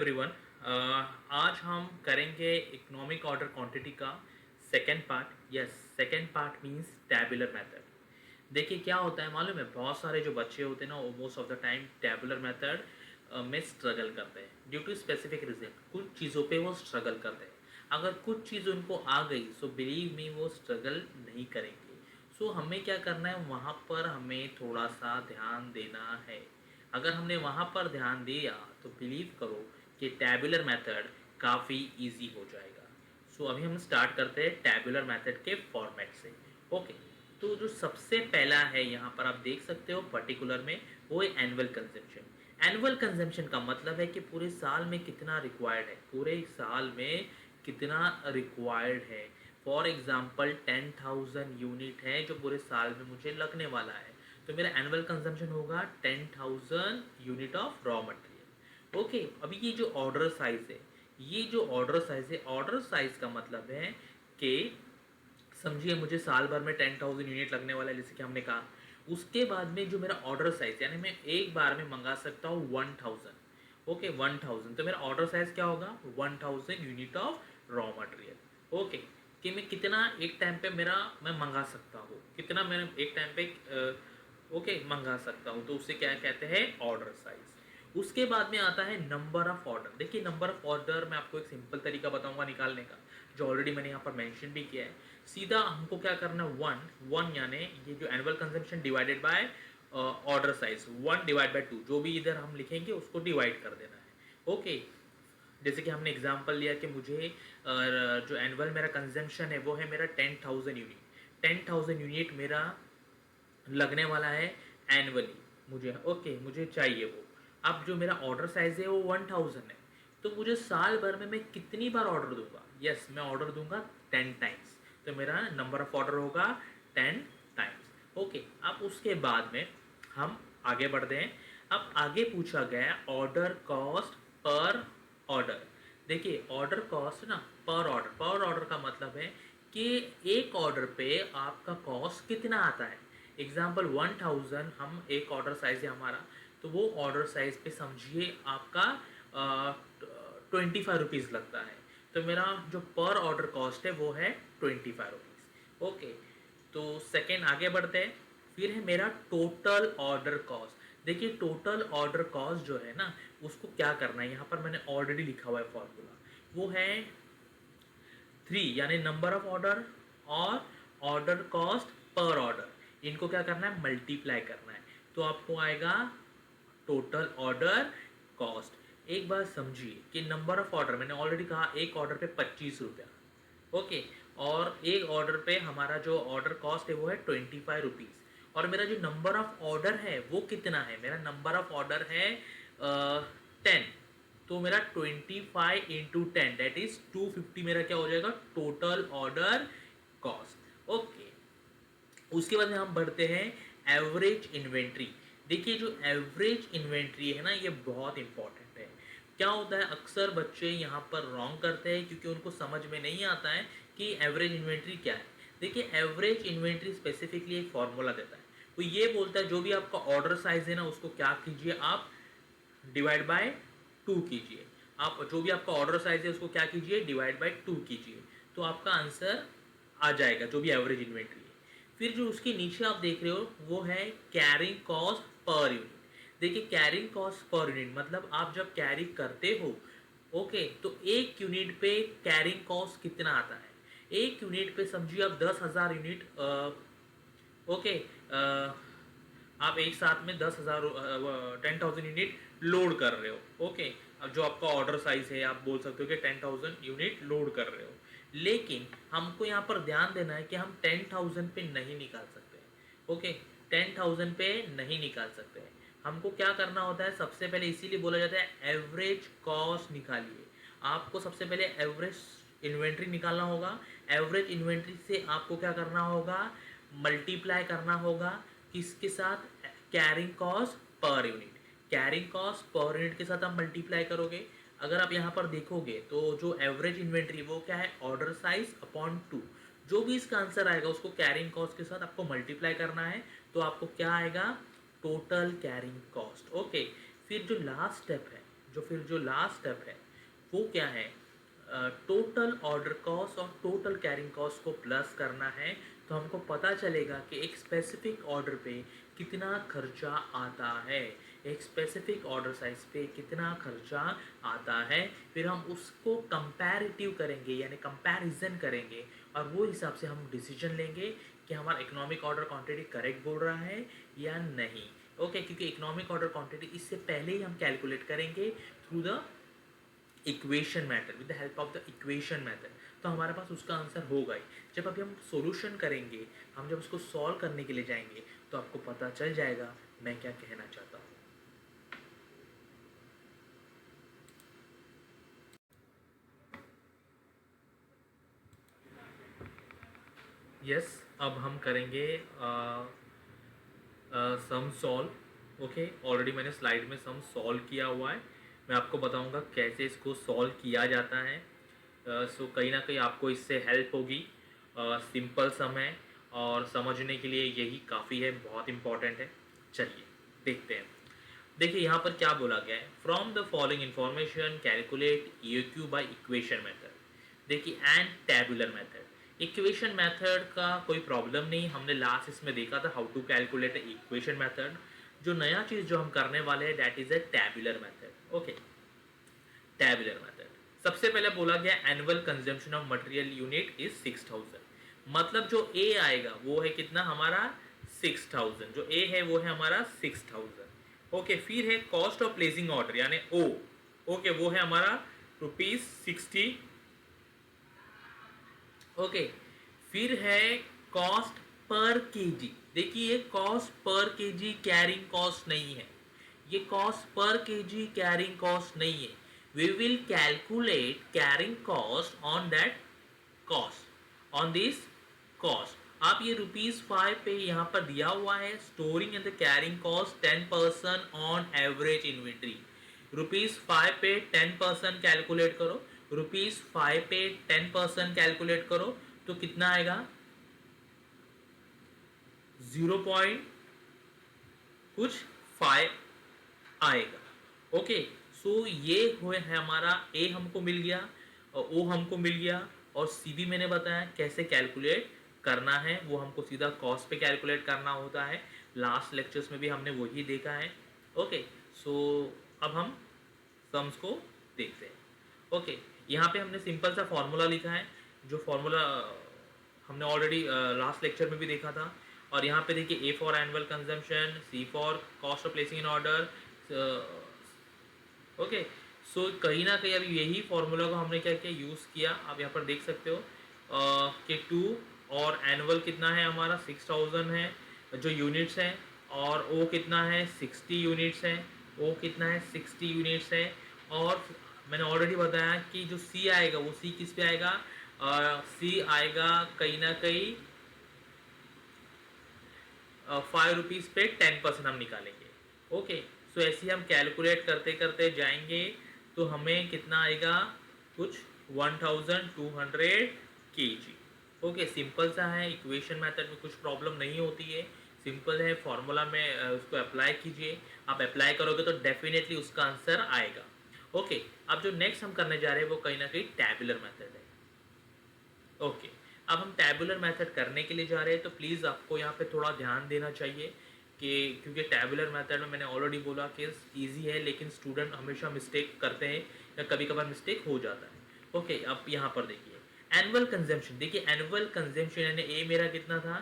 Everyone. आज हम करेंगे इकोनॉमिक ऑर्डर क्वांटिटी का second part. Yes, second part means tabular method. देखिए क्या होता है मालूम है, बहुत सारे जो बच्चे होते हैं ना, वो most of the time tabular method में स्ट्रगल करते हैं ड्यू टू स्पेसिफिक रीजन। कुछ चीज़ों पे वो स्ट्रगल करते हैं। अगर कुछ चीज़ उनको आ गई सो बिलीव मी वो स्ट्रगल नहीं करेंगे। सो हमें क्या करना है, वहाँ पर हमें थोड़ा सा ध्यान देना है। अगर हमने वहाँ पर ध्यान दिया तो बिलीव करो कि टैबुलर मेथड काफ़ी इजी हो जाएगा। सो अभी हम स्टार्ट करते हैं टैबुलर मेथड के फॉर्मेट से। ओके, तो जो सबसे पहला है यहाँ पर आप देख सकते हो पर्टिकुलर में, वो है एनुअल कंजम्पशन। एनुअल कंजम्पशन का मतलब है कि पूरे साल में कितना रिक्वायर्ड है, पूरे साल में कितना रिक्वायर्ड है। फॉर एग्जाम्पल 10,000 यूनिट है जो पूरे साल में मुझे लगने वाला है, तो मेरा एनुअल कंजम्पशन होगा 10,000 unit of raw material. Okay, अभी ये जो ऑर्डर साइज है, ये जो ऑर्डर साइज है, ऑर्डर साइज का मतलब है कि समझिए मुझे साल भर में 10,000 यूनिट लगने वाला है, जैसे कि हमने कहा। उसके बाद में जो मेरा ऑर्डर साइज, यानी मैं एक बार में मंगा सकता हूँ 1,000। ओके, 1,000, तो मेरा ऑर्डर साइज क्या होगा, 1,000 unit of raw material. Okay, कि मैं कितना एक टाइम पे मैं मंगा सकता हूँ, कितना मैं एक टाइम पे ओके मंगा सकता हूँ, तो उससे क्या कहते हैं, ऑर्डर साइज। उसके बाद में आता है नंबर ऑफ ऑर्डर। देखिए नंबर ऑफ ऑर्डर मैं आपको एक सिंपल तरीका बताऊंगा निकालने का, जो ऑलरेडी मैंने यहाँ पर मेंशन भी किया है। सीधा हमको क्या करना है, वन वन यानी ये जो annual consumption divided by order size, 1/2, जो भी इधर हम लिखेंगे उसको डिवाइड कर देना है। ओके, जैसे कि हमने एग्जांपल लिया कि मुझे जो एनुअल मेरा कंजम्पशन है वो है मेरा 10,000 यूनिट। 10,000 यूनिट मेरा लगने वाला है एनुअली मुझे। ओके, मुझे चाहिए वो। अब जो मेरा ऑर्डर साइज है वो 1,000 है, तो मुझे साल भर में मैं कितनी बार ऑर्डर दूंगा, यस मैं ऑर्डर दूंगा 10 टाइम्स, तो मेरा नंबर ऑफ ऑर्डर होगा 10 टाइम्स। ओके, अब उसके बाद में हम आगे बढ़ते हैं। अब आगे पूछा गया ऑर्डर कॉस्ट पर ऑर्डर। देखिए ऑर्डर कॉस्ट ना, पर ऑर्डर का मतलब है कि एक ऑर्डर पे आपका कॉस्ट कितना आता है। एग्जाम्पल 1,000 हम एक ऑर्डर साइज है हमारा, तो वो ऑर्डर साइज पे समझिए आपका 25 रुपीज़ लगता है, तो मेरा जो पर ऑर्डर कॉस्ट है वो है 25 रुपीज़। ओके, तो सेकेंड आगे बढ़ते हैं। फिर है मेरा टोटल ऑर्डर कॉस्ट। देखिए टोटल ऑर्डर कॉस्ट जो है ना, उसको क्या करना है, यहाँ पर मैंने ऑलरेडी लिखा हुआ है फॉर्मूला, वो है 3 यानी नंबर ऑफ ऑर्डर और ऑर्डर कॉस्ट पर ऑर्डर, इनको क्या करना है, मल्टीप्लाई करना है, तो आपको आएगा टोटल ऑर्डर कॉस्ट। एक बात समझिए कि नंबर ऑफ ऑर्डर मैंने ऑलरेडी कहा, एक ऑर्डर पे 25 रुपया। ओके, और एक ऑर्डर पे हमारा जो ऑर्डर कॉस्ट है वो है 25 रुपीज़, और मेरा जो नंबर ऑफ ऑर्डर है वो कितना है, मेरा नंबर ऑफ ऑर्डर है 10, तो मेरा 25 × 10 दैट इज 250 मेरा क्या हो जाएगा, टोटल ऑर्डर कॉस्ट। ओके, उसके बाद में हम बढ़ते हैं एवरेज इन्वेंट्री। देखिए जो एवरेज इन्वेंट्री है ना, ये बहुत इंपॉर्टेंट है। क्या होता है, अक्सर बच्चे यहाँ पर रॉन्ग करते हैं क्योंकि उनको समझ में नहीं आता है कि एवरेज इन्वेंट्री क्या है। देखिए एवरेज इन्वेंट्री स्पेसिफिकली एक फॉर्मूला देता है, वो ये बोलता है जो भी आपका ऑर्डर साइज है ना, उसको क्या कीजिए आप, डिवाइड बाय 2 कीजिए। आप जो भी आपका ऑर्डर साइज है उसको क्या कीजिए, डिवाइड बाय 2 कीजिए, तो आपका आंसर आ जाएगा जो भी एवरेज इन्वेंट्री है। फिर जो उसके नीचे आप देख रहे हो वो है कैरिंग कॉस्ट पर यूनिट। देखिए कैरिंग कॉस्ट पर यूनिट मतलब आप जब कैरी करते हो, ओके, तो एक यूनिट पे कैरिंग कॉस्ट कितना आता है। एक यूनिट पे समझिए आप 10,000 यूनिट, ओके, आप एक साथ में 10,000 यूनिट लोड कर रहे हो। ओके, अब जो आपका ऑर्डर साइज है आप बोल सकते हो कि 10,000 यूनिट लोड कर रहे हो, लेकिन हमको यहाँ पर ध्यान देना है कि हम 10,000 पे नहीं निकाल सकते। ओके, 10,000 पे नहीं निकाल सकते। हमको क्या करना होता है, सबसे पहले इसीलिए बोला जाता है एवरेज कॉस्ट निकालिए। आपको सबसे पहले एवरेज इन्वेंट्री निकालना होगा। एवरेज इन्वेंट्री से आपको क्या करना होगा, मल्टीप्लाई करना होगा किसके साथ, carrying cost per unit. Carrying cost per unit के साथ आप मल्टीप्लाई करोगे। अगर आप यहाँ पर देखोगे तो जो एवरेज इन्वेंट्री वो क्या है, ऑर्डर साइज अपॉन 2, जो भी इसका आंसर आएगा उसको कैरिंग कॉस्ट के साथ आपको मल्टीप्लाई करना है, तो आपको क्या आएगा, टोटल कैरिंग कॉस्ट। ओके, फिर जो लास्ट स्टेप है जो लास्ट स्टेप है वो क्या है, टोटल ऑर्डर कॉस्ट और टोटल कैरिंग कॉस्ट को प्लस करना है। तो हमको पता चलेगा कि एक स्पेसिफिक ऑर्डर पे कितना खर्चा आता है, एक स्पेसिफिक ऑर्डर साइज पे कितना खर्चा आता है। फिर हम उसको कंपैरेटिव करेंगे यानी कंपैरिजन करेंगे और वो हिसाब से हम डिसीजन लेंगे कि हमारा इकोनॉमिक ऑर्डर क्वांटिटी करेक्ट बोल रहा है या नहीं। ओके, क्योंकि इकोनॉमिक ऑर्डर क्वांटिटी इससे पहले ही हम कैलकुलेट करेंगे through the equation method, with the help of the equation method. तो हमारे पास उसका आंसर होगा ही। जब अभी हम सॉल्यूशन करेंगे, हम जब उसको सॉल्व करने के लिए जाएंगे तो आपको पता चल जाएगा मैं क्या कहना चाहता हूँ। यस, अब हम करेंगे सम सॉल्व। ओके, ऑलरेडी मैंने स्लाइड में सम सॉल्व किया हुआ है, मैं आपको बताऊंगा कैसे इसको सॉल्व किया जाता है। सो कहीं ना कहीं आपको इससे हेल्प होगी। सिंपल सम है और समझने के लिए यही काफ़ी है, बहुत इंपॉर्टेंट है। चलिए देखते हैं। देखिए यहाँ पर क्या बोला गया है, from the following information calculate EOQ by equation method. देखिए and tabular method. Equation method का कोई प्रॉब्लम नहीं, हमने लास्ट इसमें देखा था how to calculate equation method. जो नया चीज़ जो हम करने वाले हैं that is a tabular method. Okay, tabular method. सबसे पहले बोला गया annual consumption of material unit is 6000। मतलब जो ए आएगा वो है कितना हमारा 6000, जो ए है वो है हमारा 6000। ओके, फिर है कॉस्ट ऑफ प्लेसिंग ऑर्डर यानी ओ। ओके, वो है हमारा ₹60। ओके, फिर है कॉस्ट पर केजी। देखिए ये cost per KG carrying cost नहीं है, ये cost per KG carrying cost नहीं है। We will calculate carrying cost on that cost, on this cost. आप ये ₹5 पे यहाँ पर दिया हुआ है, storing and the carrying cost 10% on average inventory. ₹5 पे 10% कैलकुलेट करो, ₹5 पे 10% कैलकुलेट करो तो कितना आएगा, 0. कुछ 5 आएगा। ओके, सो ये हुए है हमारा ए हमको मिल गया और ओ हमको मिल गया, और सी भी मैंने बताया कैसे कैलकुलेट करना है, वो हमको सीधा कॉस्ट पे कैलकुलेट करना होता है। लास्ट लेक्चर्स में भी हमने वही देखा है। ओके, सो अब हम सम्स को देखते हैं। ओके, यहाँ पे हमने सिंपल सा फॉर्मूला लिखा है, जो फॉर्मूला हमने ऑलरेडी लास्ट लेक्चर में भी देखा था। और यहाँ पे देखिए A for annual consumption, C for cost of placing in order. Okay, so कहीं ना कहीं अभी यही फॉर्मूला को हमने क्या किया, यूज़ किया। आप यहाँ पर देख सकते हो कि 2 और एनुअल कितना है हमारा 6000 है जो यूनिट्स है, और ओ कितना है 60 यूनिट्स है, ओ कितना है 60 यूनिट्स है। और मैंने ऑलरेडी बताया कि जो सी आएगा वो सी किस पे आएगा, सी आएगा कहीं ना कहीं ₹5 पे 10% हम निकालेंगे। ओके, सो ऐसे ही हम कैलकुलेट करते करते जाएंगे तो हमें कितना आएगा, कुछ 1200 kg। ओके, सिंपल सा है, इक्वेशन मेथड में कुछ प्रॉब्लम नहीं होती है, सिंपल है। फॉर्मूला में उसको अप्लाई कीजिए, आप अप्लाई करोगे तो डेफिनेटली उसका आंसर आएगा। ओके, अब जो नेक्स्ट हम करने जा रहे हैं वो कहीं ना कहीं टैबुलर मेथड है। ओके, अब हम टैबुलर मेथड करने के लिए जा रहे हैं, तो प्लीज़ आपको यहाँ पे थोड़ा ध्यान देना चाहिए कि क्योंकि टैबुलर मेथड में मैंने ऑलरेडी बोला कि इजी है, लेकिन स्टूडेंट हमेशा मिस्टेक करते हैं या कभी कभार मिस्टेक हो जाता है। ओके, अब यहाँ पर देखिए एनुअल कंजम्पशन। देखिए एनुअल कंजम्पशन यानी ए मेरा कितना था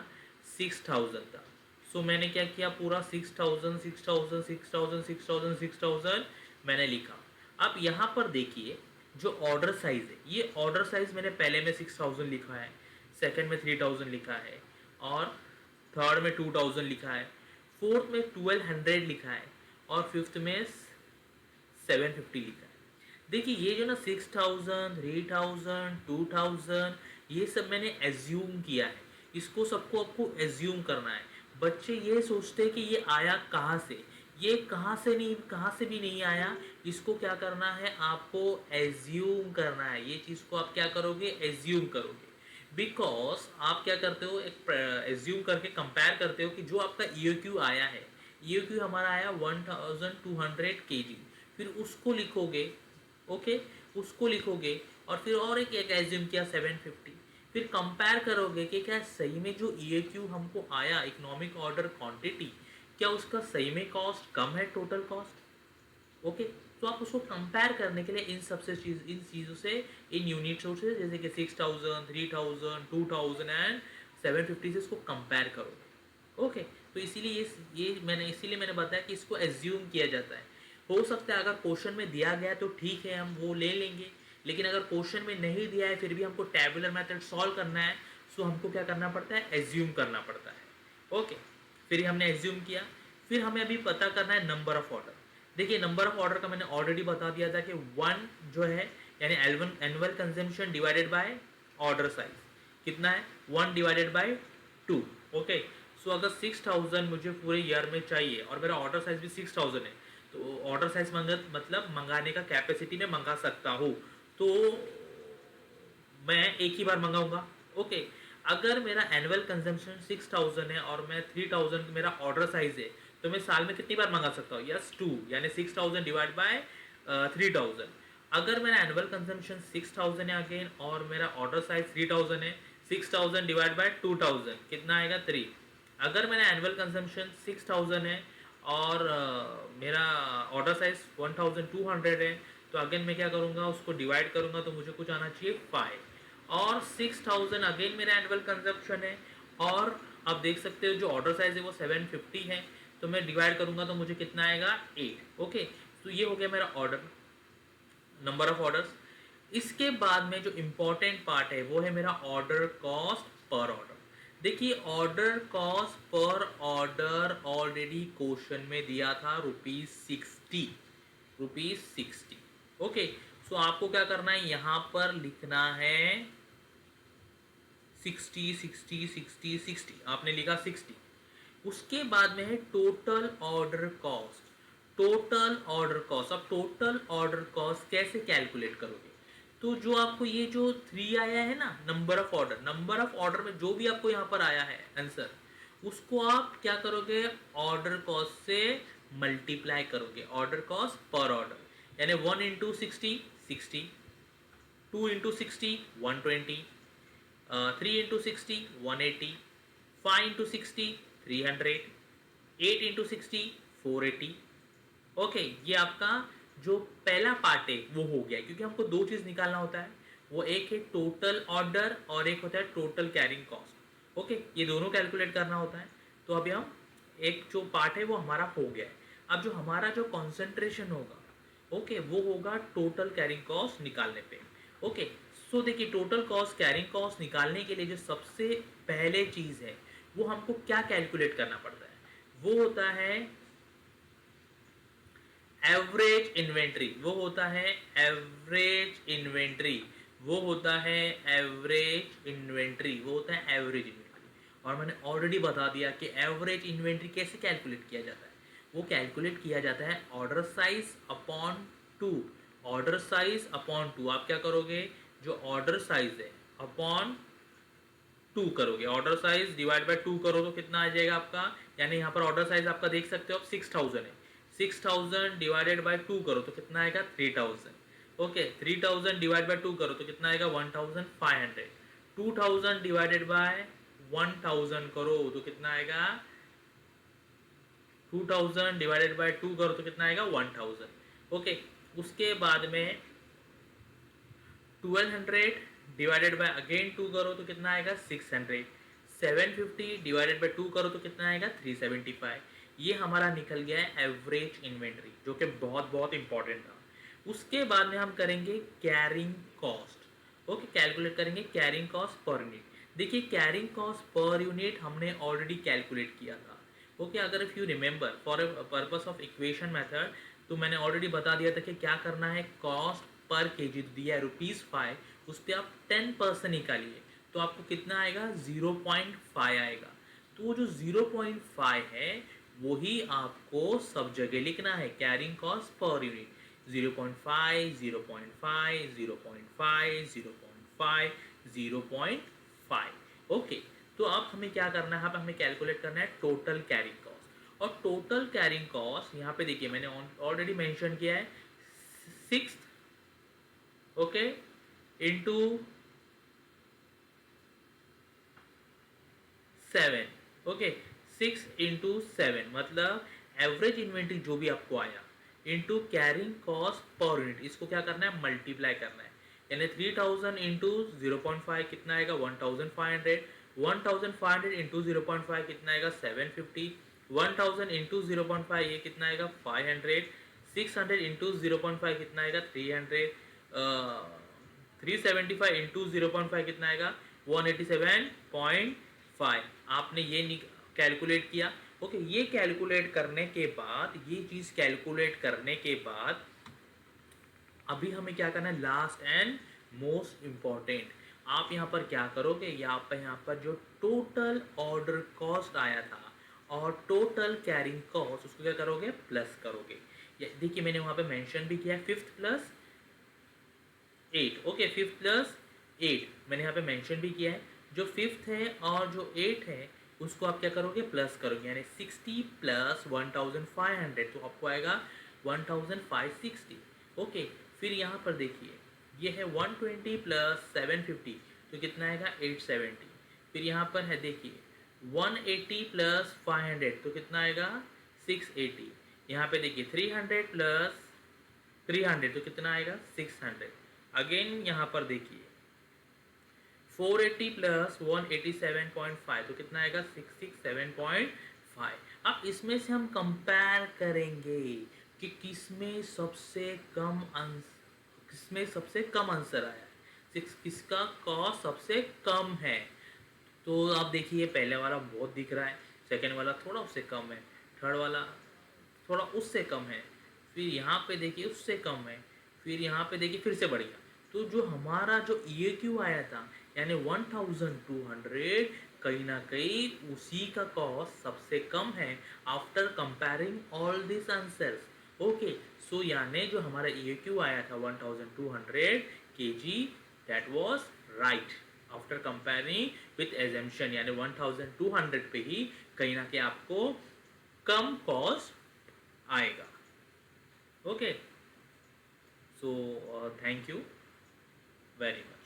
6000 था। सो मैंने क्या किया, पूरा 6000 6000 6000 6000 6000 मैंने लिखा। अब यहाँ पर देखिए जो ऑर्डर साइज है, ये ऑर्डर साइज मैंने पहले में 6000 लिखा है, सेकंड में 3000 लिखा है, और थर्ड में 2000 लिखा है, फोर्थ में 1200 लिखा है, और फिफ्थ में 750 लिखा है। देखिए ये जो ना 6000 3000 2000 ये सब मैंने एज्यूम किया है, इसको सबको आपको एज्यूम करना है। बच्चे ये सोचते हैं कि ये आया कहाँ से, ये कहाँ से नहीं, कहाँ से भी नहीं आया। इसको क्या करना है, आपको एज्यूम करना है। ये चीज़ को आप क्या करोगे, एज्यूम करोगे। बिकॉज आप क्या करते हो, एक एज्यूम करके कंपेयर करते हो कि जो आपका EOQ आया है, EOQ हमारा आया 1200 kg, फिर उसको लिखोगे, ओके, उसको लिखोगे, और फिर और एक एज्यूम किया 750, फिर कंपेयर करोगे कि क्या सही में जो EAQ हमको आया इकोनॉमिक ऑर्डर क्वांटिटी, क्या उसका सही में कॉस्ट कम है टोटल कॉस्ट, ओके। तो आप उसको कंपेयर करने के लिए इन चीज़ों से, इन यूनिट्सों से, जैसे कि 6000, 3000, 2000 एंड 750 से इसको कंपेयर करोगे, ओके। तो इसीलिए इसीलिए मैंने बताया कि इसको एज्यूम किया जाता है। हो सकता है अगर क्वेश्चन में दिया गया तो ठीक है, हम वो ले लेंगे, लेकिन अगर क्वेश्चन में नहीं दिया है फिर भी हमको टैबुलर मेथड सॉल्व करना है, सो हमको क्या करना पड़ता है, एज्यूम करना पड़ता है, ओके। फिर हमने एज्यूम किया, फिर हमें अभी पता करना है नंबर ऑफ ऑर्डर। देखिए नंबर ऑफ ऑर्डर का मैंने ऑलरेडी बता दिया था कि 1 जो है यानी annual consumption divided by order size कितना है, 1 डिवाइडेड बाय 2, ओके। सो अगर 6000 मुझे पूरे ईयर में चाहिए और मेरा ऑर्डर साइज भी 6000 है, तो ऑर्डर साइज मतलब मंगाने का कैपेसिटी में मंगा सकता हूँ, तो मैं एक ही बार मंगाऊंगा, ओके। अगर मेरा एनुअल कंजम्पशन 6000 है और मैं 3000 मेरा ऑर्डर साइज है, तो मैं साल में कितनी बार मंगा सकता हूँ, यस 2, यानी 6000 डिवाइड बाय 3000। अगर मेरा एनुअल कंजम्पशन 6000 है अगेन और मेरा ऑर्डर साइज 3000 है, 6000 डिवाइड बाय 2000 कितना आएगा, 3। अगर मेरा एनुअल कंजम्पशन 6000 है और मेरा ऑर्डर साइज 1200 है, तो अगेन मैं क्या करूँगा, उसको डिवाइड करूँगा तो मुझे कुछ आना चाहिए 5। और 6000 अगेन मेरा एनुअल कंजप्शन है, और आप देख सकते हो जो ऑर्डर साइज है वो 750 है, तो मैं डिवाइड करूँगा तो मुझे कितना आएगा, 8, ओके। तो ये हो गया मेरा ऑर्डर, नंबर ऑफ ऑर्डर्स। इसके बाद में जो इम्पोर्टेंट पार्ट है वो है मेरा ऑर्डर कॉस्ट पर ऑर्डर। देखिए order cost per order already question में दिया था ₹60, ₹60, ओके। सो आपको क्या करना है, यहाँ पर लिखना है 60 60 60 60, आपने लिखा 60। उसके बाद में है total order cost, total order cost. अब टोटल ऑर्डर कॉस्ट कैसे कैलकुलेट करोगे, तो जो आपको ये जो 3 आया है ना, number of order, number of order में जो भी आपको यहाँ पर आया है आंसर, उसको आप क्या करोगे, ऑर्डर कॉस्ट से मल्टीप्लाई करोगे, ऑर्डर कॉस्ट पर ऑर्डर, यानी 1 into 60 60, 2 into 60 120, 3 into 60 180, 5 into 60 300, 8 into 60 480, okay. ये आपका जो पहला पार्ट है वो हो गया, क्योंकि हमको दो चीज़ निकालना होता है, वो एक है टोटल ऑर्डर और एक होता है टोटल कैरिंग कॉस्ट, ओके। ये दोनों कैलकुलेट करना होता है। तो अभी हम एक जो पार्ट है वो हमारा हो गया है। अब जो हमारा जो कॉन्सेंट्रेशन होगा, ओके, वो होगा टोटल कैरिंग कॉस्ट निकालने पे, ओके। सो देखिए टोटल कॉस्ट कैरिंग कॉस्ट निकालने के लिए जो सबसे पहले चीज़ है वो हमको क्या कैलकुलेट करना पड़ता है, वो होता है एवरेज इन्वेंट्री, वो होता है एवरेज इन्वेंट्री, वो होता है एवरेज इन्वेंट्री, वो होता है एवरेज इन्वेंट्री। और मैंने ऑलरेडी बता दिया कि एवरेज इन्वेंट्री कैसे कैलकुलेट किया जाता है, वो कैलकुलेट किया जाता है order size upon 2, order size upon 2। आप क्या करोगे, जो ऑर्डर साइज है अपॉन 2 करोगे, ऑर्डर साइज डिवाइड बाय 2 करो तो कितना आ जाएगा आपका, यानी यहाँ पर ऑर्डर साइज आपका देख सकते हो आप 6000 है, 6000 डिवाइडेड बाय 2 करो तो कितना आएगा 3000, ओके। 3000 डिवाइड बाय 2 करो तो कितना आएगा 1500, 2000 डिवाइडेड बाय 1000 करो तो कितना आएगा, 2000 डिवाइडेड बाय 2 करो तो कितना आएगा 1000, ओके। उसके बाद में 1200 डिवाइडेड बाय अगेन 2 करो तो कितना आएगा 600, 750 डिवाइडेड बाय 2 करो तो कितना आएगा 375। ये हमारा निकल गया है एवरेज इन्वेंट्री, जो कि बहुत बहुत इंपॉर्टेंट था। उसके बाद में हम करेंगे कैरिंग कॉस्ट, ओके, कैलकुलेट करेंगे कैरिंग कॉस्ट पर यूनिट। देखिए कैरिंग कॉस्ट पर यूनिट हमने ऑलरेडी कैलकुलेट किया था, ओके। अगर if you remember for purpose of equation method, तो मैंने ऑलरेडी बता दिया था कि क्या करना है, कॉस्ट पर केजी दिया है ₹5, उस पर आप 10% निकालिए तो आपको कितना आएगा 0.5 आएगा। तो वो जो 0.5 है वही आपको सब जगह लिखना है, carrying cost per unit 0.5 0.5 0.5 0.5 0.5, okay. तो अब हमें क्या करना है, अब हमें कैलकुलेट करना है टोटल कैरिंग कॉस्ट। और टोटल कैरिंग कॉस्ट यहाँ पे देखिए मैंने ऑलरेडी मेंशन किया है six, okay, into 7, okay, 6 into 7 मतलब एवरेज इन्वेंट्री जो भी आपको आया into carrying cost per unit, इसको क्या करना है, मल्टीप्लाई करना है। यानी 3000 इंटू 0.5 कितना आएगा, 1500, 1500 इंटू 0.5 कितना आएगा, 750, 1000 इंटू 0.5 ये कितना आएगा, 500, 600 इंटू 0.5 कितना आएगा, 300, 375 इंटू 0.5 कितना आएगा, 187.5। आपने ये कैलकुलेट किया, ओके। ये कैलकुलेट करने के बाद, ये चीज कैलकुलेट करने के बाद अभी हमें क्या करना है, लास्ट एंड मोस्ट इंपॉर्टेंट, आप यहाँ पर क्या करोगे, यहाँ पर जो टोटल ऑर्डर कॉस्ट आया था और टोटल कैरिंग कॉस्ट, उसको क्या करोगे, प्लस करोगे। देखिए मैंने वहां पे मेंशन भी किया है 5th + 8, ओके, 5th + 8 मैंने यहाँ पे मेंशन भी किया है। जो 5th है और जो 8 है उसको आप क्या करोगे, प्लस करोगे, यानी 60 + 1500 तो आपको आएगा 1560, ओके। फिर यहाँ पर देखिए ये है 120 + 750 तो कितना आएगा, 870। फिर यहाँ पर है देखिए 180 + 500 तो कितना आएगा, 680। यहाँ पे देखिए 300 + 300 तो कितना आएगा, 600। अगेन यहाँ पर देखिए 480 + 187.5 तो कितना आएगा, 667.5। अब इसमें से हम कंपेयर करेंगे कि किसमें सबसे कम आंसर आया है, किसका कॉस्ट सबसे कम है। तो आप देखिए पहले वाला बहुत दिख रहा है, सेकंड वाला थोड़ा उससे कम है, थर्ड वाला थोड़ा उससे कम है, फिर यहाँ पे देखिए उससे कम है, फिर यहाँ पे देखिए फिर से बढ़िया। तो जो हमारा जो EAQ आया था यानी 1200, कहीं ना कहीं उसी का कॉस्ट सबसे कम है after comparing all this answers, okay. So यानी जो हमारा EAQ आया था 1200 kg, that was right after comparing with assumption, यानी 1200 पे ही कहीं ना कहीं आपको कम कॉस्ट आएगा, okay. So thank you very much.